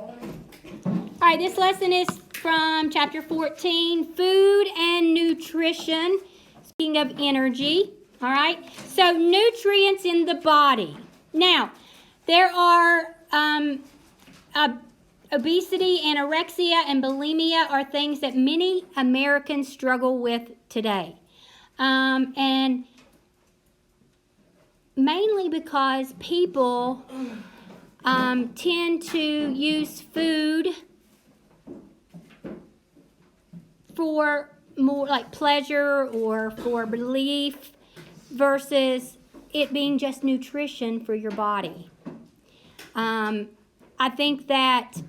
All right, this lesson is from chapter 14, Food and Nutrition. Speaking of energy, all right? So nutrients in the body. Now, there are obesity, anorexia, and bulimia are things that many Americans struggle with today. And mainly because people tend to use food for more like pleasure or for relief versus it being just nutrition for your body. I think that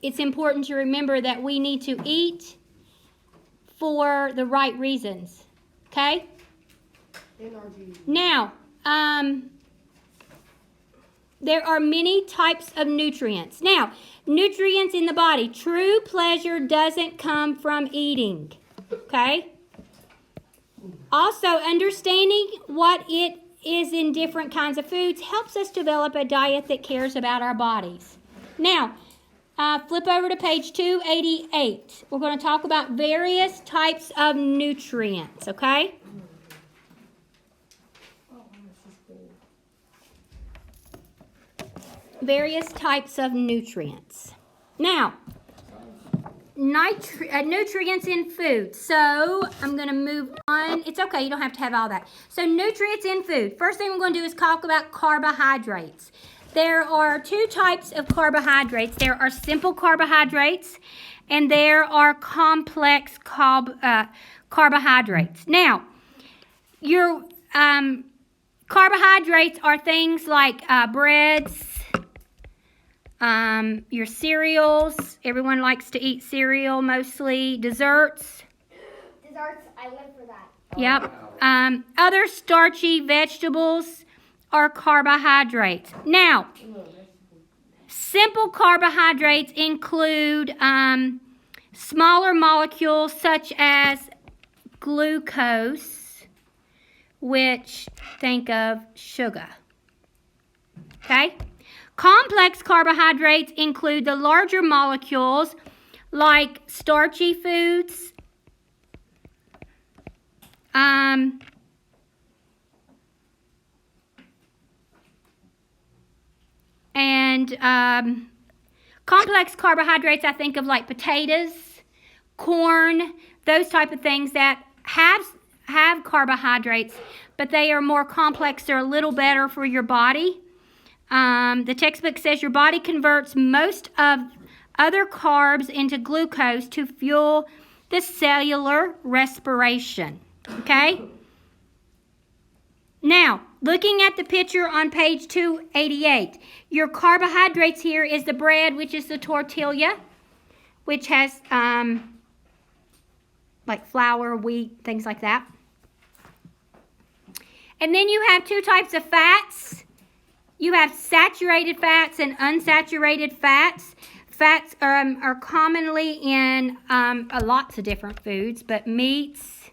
it's important to remember that we need to eat for the right reasons. Okay? Now, there are many types of nutrients. Now, nutrients in the body. True pleasure doesn't come from eating. Okay? Also, understanding what it is in different kinds of foods helps us develop a diet that cares about our bodies. Now, flip over to page 288. We're going to talk about various types of nutrients. Okay? Various types of nutrients. Now, nutrients in food. So, I'm going to move on. It's okay, you don't have to have all that. So, nutrients in food. First thing we're going to do is talk about carbohydrates. There are two types of carbohydrates. There are simple carbohydrates, and there are complex carbohydrates. Now, your carbohydrates are things like breads, your cereals. Everyone likes to eat cereal mostly. Desserts. Desserts, I live for that. Yep. Other starchy vegetables are carbohydrates. Now, simple carbohydrates include smaller molecules such as glucose, which think of sugar. Okay? Complex carbohydrates include the larger molecules like starchy foods, complex carbohydrates I think of like potatoes, corn, those type of things that have carbohydrates, but they are more complex. They're a little better for your body. The textbook says your body converts most of other carbs into glucose to fuel the cellular respiration. Okay? Now, looking at the picture on page 288, your carbohydrates here is the bread, which is the tortilla, which has like flour, wheat, things like that. And then you have two types of fats. You have saturated fats and unsaturated fats. Fats are commonly in lots of different foods, but meats,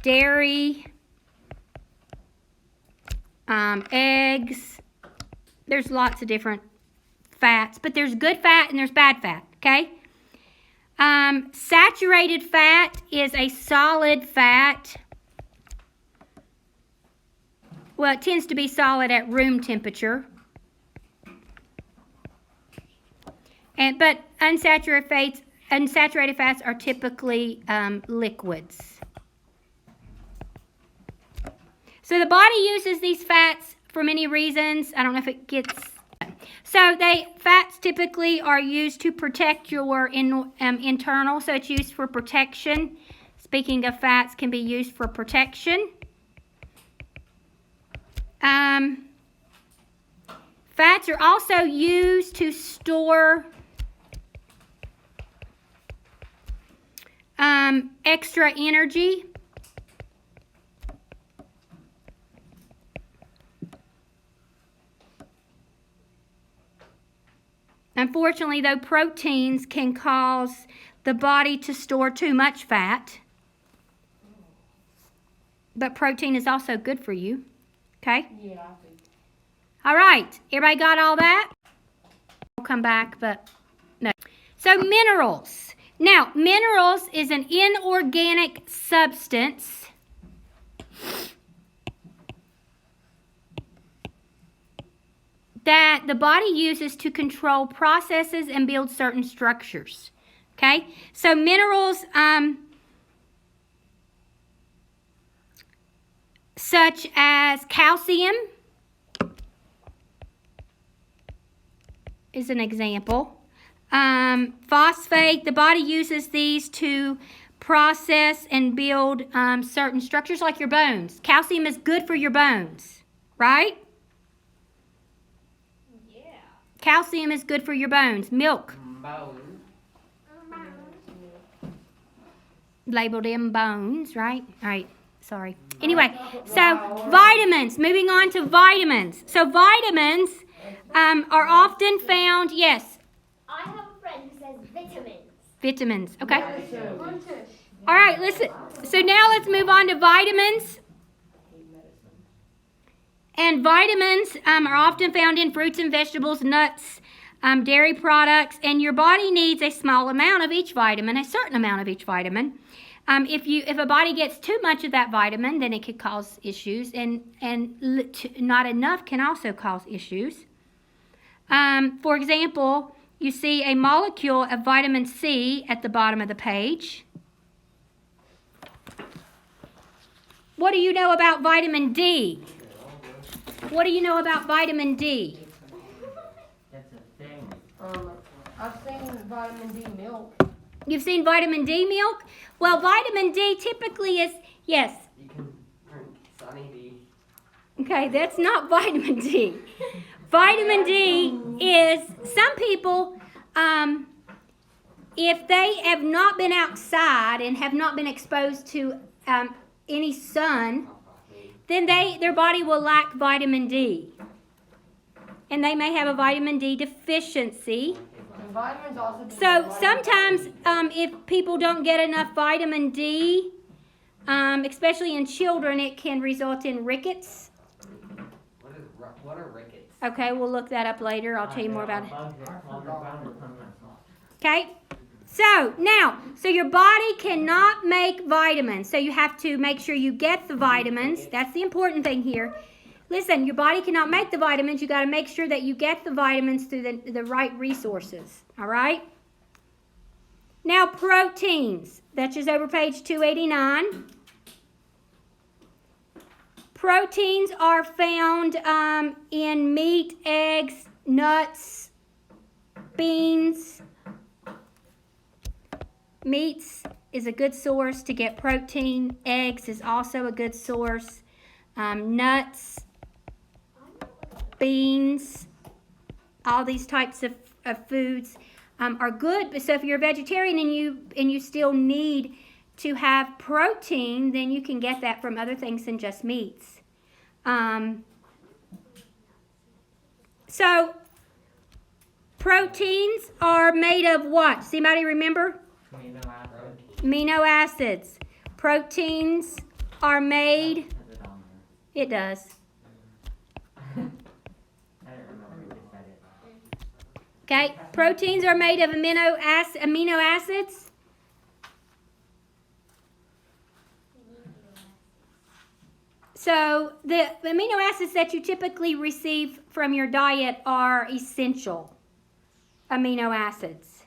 dairy, eggs. There's lots of different fats, but there's good fat and there's bad fat, okay? Saturated fat is a solid fat. Well, it tends to be solid at room temperature. But unsaturated fats are typically liquids. So the body uses these fats for many reasons. I don't know if it gets... So fats typically are used to protect your internal. So it's used for protection. Speaking of fats, can be used for protection. Fats are also used to store extra energy. Unfortunately, though, proteins can cause the body to store too much fat. But protein is also good for you. Okay? Yeah, I think. All right. Everybody got all that? I'll come back, but no. So minerals. Now, minerals is an inorganic substance that the body uses to control processes and build certain structures. Okay? So minerals, such as calcium is an example. Phosphate, the body uses these to process and build certain structures like your bones. Calcium is good for your bones, right? Yeah. Calcium is good for your bones. Milk, labeled in bones, right? All right, sorry. Anyway, so vitamins, moving on to vitamins. So vitamins are often found, yes, I have a friend who says vitamins. vitamins, okay? All right, listen. So now let's move on to vitamins. And vitamins are often found in fruits and vegetables, nuts, dairy products, and your body needs a small amount of each vitamin, a certain amount of each vitamin. If a body gets too much of that vitamin, then it could cause issues, and not enough can also cause issues. For example, you see a molecule of vitamin C at the bottom of the page. What do you know about vitamin D? What do you know about vitamin D? That's a thing. I've seen vitamin D milk. You've seen vitamin D milk? Well, vitamin D typically is, yes. You can drink Sunny D. Okay, that's not vitamin D. Vitamin D is, some people, if they have not been outside and have not been exposed to any sun, then their body will lack vitamin D. And they may have a vitamin D deficiency. And vitamins also do So vitamin sometimes D. if people don't get enough vitamin D, especially in children, it can result in rickets. What are rickets? Okay, we'll look that up later. I'll tell you more about it. Okay? So, now, your body cannot make vitamins. So you have to make sure you get the vitamins. That's the important thing here. Listen, your body cannot make the vitamins. You got to make sure that you get the vitamins through the right resources. All right? Now, proteins. That's just over page 289. Proteins are found in meat, eggs, nuts, beans. Meats is a good source to get protein. Eggs is also a good source. Nuts, beans, all these types of foods are good. But so if you're a vegetarian and you still need to have protein, then you can get that from other things than just meats. So proteins are made of what? Does anybody remember? Amino acids. Proteins are made. It does. Okay, proteins are made of amino acids. So the amino acids that you typically receive from your diet are essential amino acids.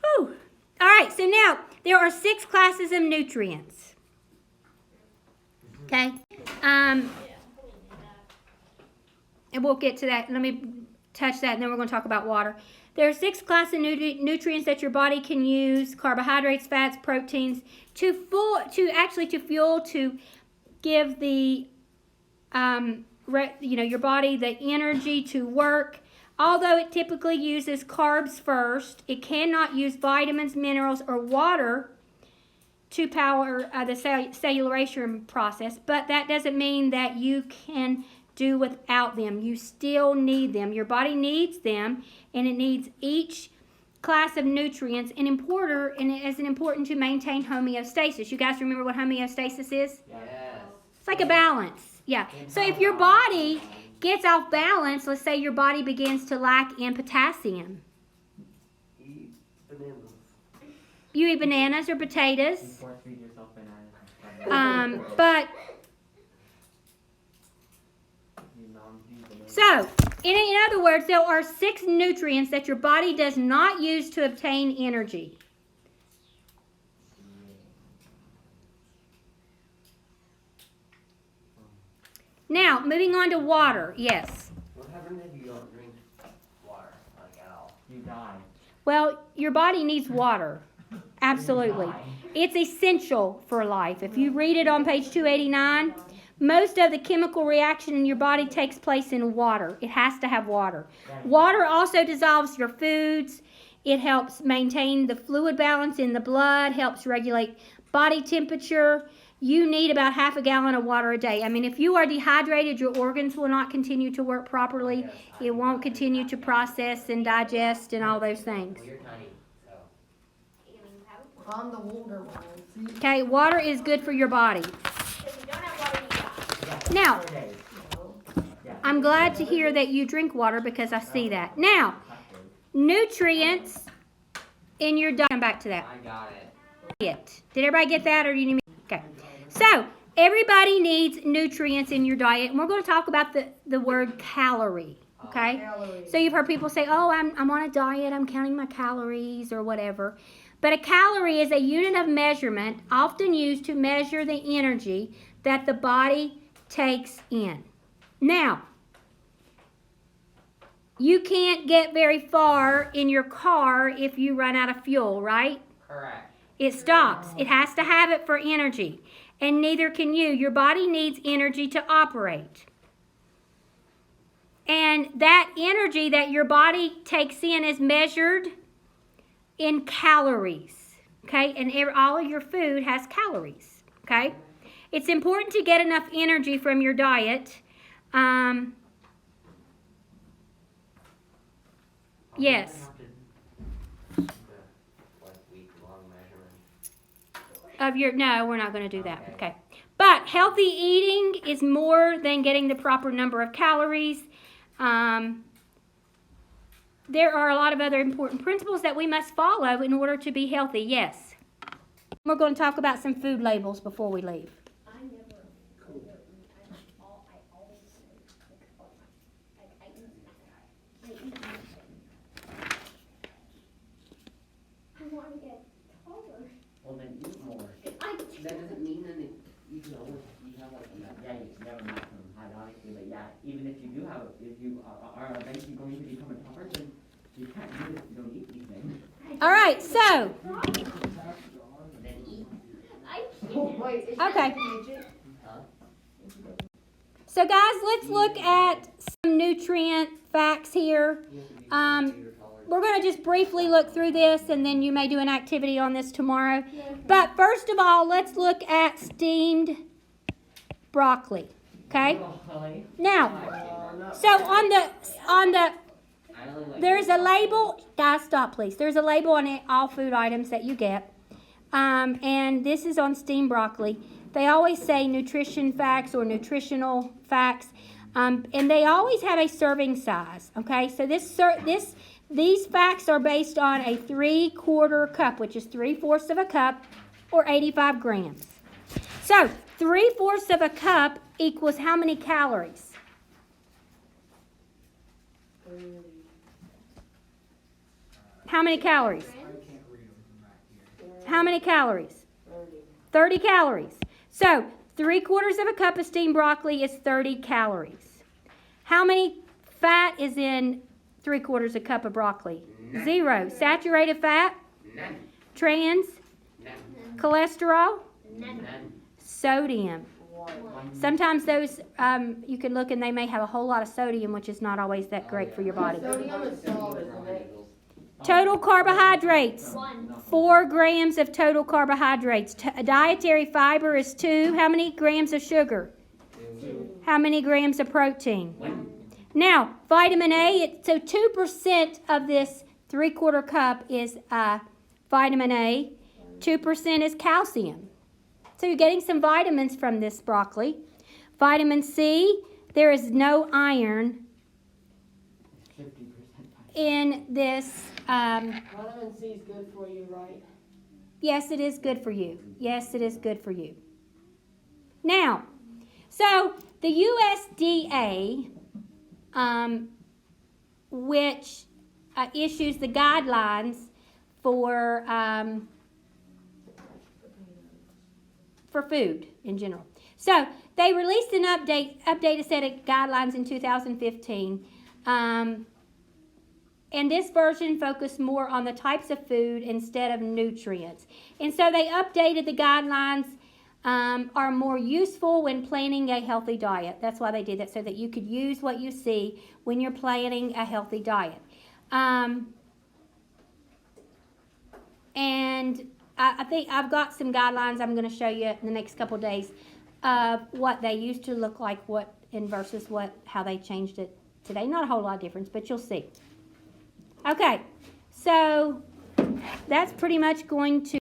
Whew. All right, so now there are 6 classes of nutrients. Okay, and we'll get to that. Let me touch that, and then we're going to talk about water. There are 6 classes of nutrients that your body can use: carbohydrates, fats, proteins, to fuel, to give the your body the energy to work. Although it typically uses carbs first, it cannot use vitamins, minerals, or water to power the cellularization process. But that doesn't mean that you can do without them. You still need them. Your body needs them, and it needs each class of nutrients, and it is important to maintain homeostasis. You guys remember what homeostasis is? Yes. It's like a balance. Yeah. So if your body gets off balance, let's say your body begins to lack in potassium. Eat bananas. You eat bananas or potatoes. You force feed yourself bananas. But You non-feed bananas. so, in other words, there are 6 nutrients that your body does not use to obtain energy. Now, moving on to water. Yes. What happens if you don't drink water, like at all? You die. Well, your body needs water. Absolutely. You die. It's essential for life. If you read it on page 289, most of the chemical reaction in your body takes place in water. It has to have water. Water also dissolves your foods. It helps maintain the fluid balance in the blood, helps regulate body temperature. You need about half a gallon of water a day. I mean, if you are dehydrated, your organs will not continue to work properly. It won't continue to process and digest and all those things. Well, you're tiny, so. I'm the older one. See? Okay, water is good for your body. If you don't have water, you die. Now, 4 days. Yeah. I'm glad to hear that you drink water because I see that. Now, nutrients in your diet. Come back to that. I got it. Did everybody get that, or do you need me? Okay. So, everybody needs nutrients in your diet, and we're going to talk about the word calorie. Okay. Calories. So you've heard people say, "Oh, I'm on a diet. I'm counting my calories or whatever." But a calorie is a unit of measurement often used to measure the energy that the body takes in. Now, you can't get very far in your car if you run out of fuel, right? Correct. It stops. It has to have it for energy. And neither can you. Your body needs energy to operate. And that energy that your body takes in is measured in calories. Okay? And all of your food has calories. Okay? It's important to get enough energy from your diet. Yes. No, we're not going to do that. Okay. But healthy eating is more than getting the proper number of calories. There are a lot of other important principles that we must follow in order to be healthy. Yes. We're going to talk about some food labels before we leave. I never. I always I eat nothing. I want to get taller. Well, then eat more. I That doesn't mean that you can always, you have like a Yeah, you can never maximum height, obviously, but yeah, even if you do have, if you are eventually going to become a tall person, you can't do this if you don't eat anything. All right. So, then eat. I Oh, can't. wait, is Okay. that a midget? Huh? so guys, let's look at some nutrient facts here. You have to be Um, 2 years taller. We're going to just briefly look through this, and then you may do an activity on this tomorrow. But first of all, let's look at steamed broccoli. Okay? Really? Now, No. so on the I only like there's a label. Guys, stop, please. There's a label on all food items that you get, and this is on steamed broccoli. They always say nutrition facts or nutritional facts, and they always have a serving size. Okay, so these facts are based on a 3/4 cup, which is 3/4 of a cup, or 85 grams. So 3/4 of a cup equals how many calories? How many calories? How many calories? 30 calories. So 3/4 of a cup of steamed broccoli is 30 calories. How many fat is in 3/4 a cup of broccoli? None. 0. Saturated fat, None. trans, None. cholesterol, None. sodium. Sometimes those, you can look and they may have a whole lot of sodium, which is not always that great for your body. Sodium is salt, isn't it? Total carbohydrates. 1. 4 grams of total carbohydrates. Dietary fiber is 2. How many grams of sugar? 2. How many grams of protein? Now, vitamin A, so 2% of this 3/4 cup is vitamin A. 2% is calcium. So you're getting some vitamins from this broccoli. Vitamin C, there is no iron 50% in this. Vitamin C is good for you, right? Yes, it is good for you. Yes, it is good for you. Now, so the USDA, which issues the guidelines for food in general. So they released an updated set of guidelines in 2015. And this version focused more on the types of food instead of nutrients. And so they updated the guidelines, are more useful when planning a healthy diet. That's why they did that, so that you could use what you see when you're planning a healthy diet. And I think I've got some guidelines I'm going to show you in the next couple of days of what they used to look like, versus how they changed it today. Not a whole lot of difference, but you'll see. Okay, so that's pretty much going to